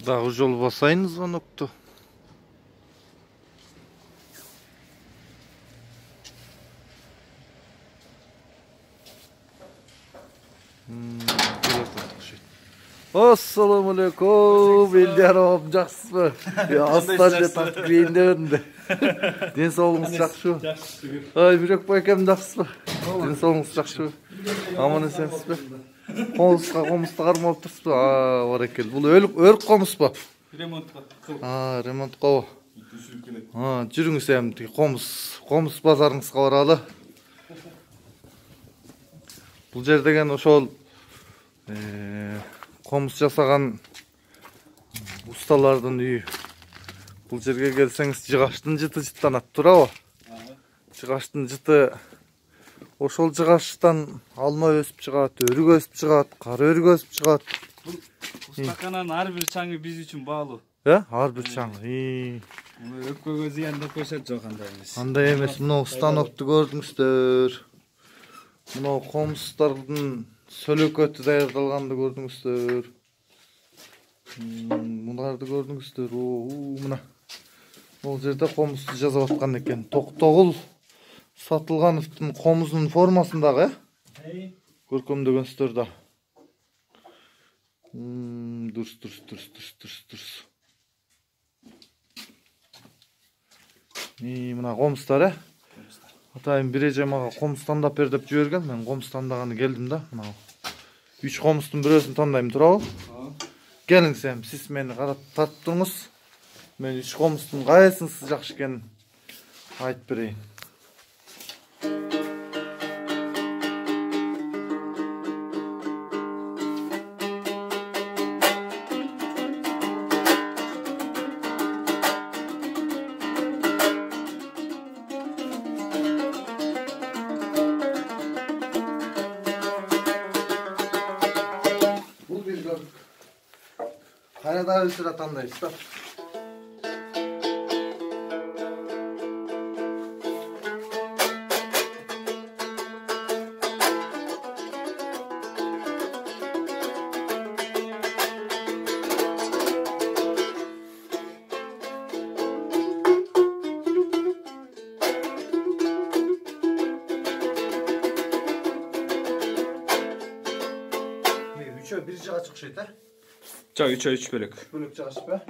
Дагы жол басайын звонокту. Assalamu alaikum. Ellerim жақсысызбы? Астан же тартып кейіндерінде. Ден соғыңыз жақсы. Ай, Бүйрек байкем жақсысызбы? Ден соғыңыз жақсы. Аман есенсізбі? Қомысты қармалып тұрсызбы? Барекел. Бұл өрік қомыс ба? Ремонтқа. Ремонтқа. Жүріңіз әмді қомыс базарыңызға баралы. Бұл жер деген ошол қомыс жасаған ұсталардың үйі. Бұл жерге келсеңіз жығаштың жыты жыттанат тура. Жығаштың жыты ошол жығаштан алма өсіп шығат, өрік өсіп шығат, қара өрік өсіп шығат. Бұл стаканан ар бир чаңы биз үчүн баалуу. Ар бир чаңы. Өпкөгө зыяндап коюшат жок андай эмес. Андай эмес. Мына станокты көрдүңүздөр. Мына комустардын сөлөкөтү даярдалганды көрдүңүздөр. Мунарды көрдүңүздөр. Мына. Бул жерде комусту жазып аткан экен. Токтогул Сатылгановдун комузунун формасындагы, көркөмдөгөнсүздөр да. Дурс. Мына комустар, Атайым бир эже мага комус тандап бер деп жиберген. Мен комус тандаганы келдим да. Мына 3 комустун бирөөсүн тандайм турабы? Келиңиз эми, сиз мени карап тартып туруңуз. Мен 3 комустун кайсынысы жакшы экенин айтып берейин. Кайрадан үсүр атандайбыз да. Üçö bir жаға чыкшайт, Жа 3 бөлөк. Бөлөк жагышып ба?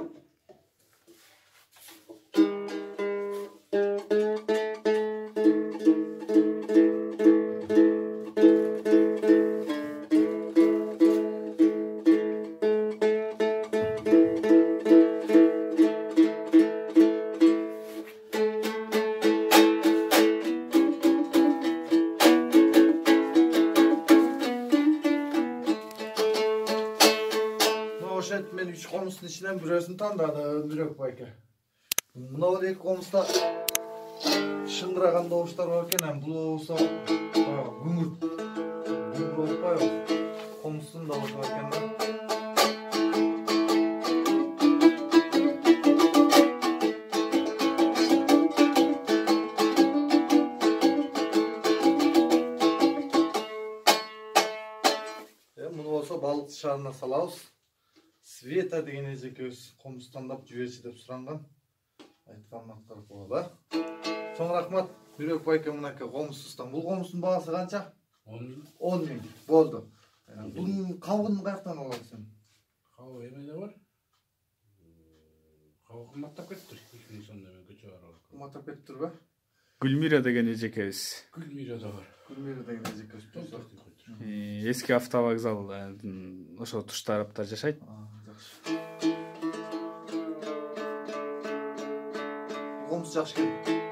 Мен 3 комустун ичинен бирөөсүн тандадым, Бүйрек байке. Мына эки комуста шыңгыраган добуштар бар экен, бул болсо күңүр болуп атпайбы? Комустун да бар экен да. Муну болсо балык шаарына салабыз. Света деген эжекебиз комус тандап жиберчи деп суранган. Айтканын аткарып коелу. Чоң рахмат, Бүйрек байке мынакей комусуздан. Бул комустун баасы канча? 10 миң. Болду. Бунун кабыгын каяктан аласың сен? Кабыгы эмеде бар? Кабыгы кымбаттап кетиптир. 3 миң сомдон көчө бар. Кымбаттап кетиптирби? Гүлмира деген эжекебиз. Гүлмира да бар. Гүлмира деген эжекебиз. Эски автовокзал ошо туш тарапта жашайт. Комус жакшы экен.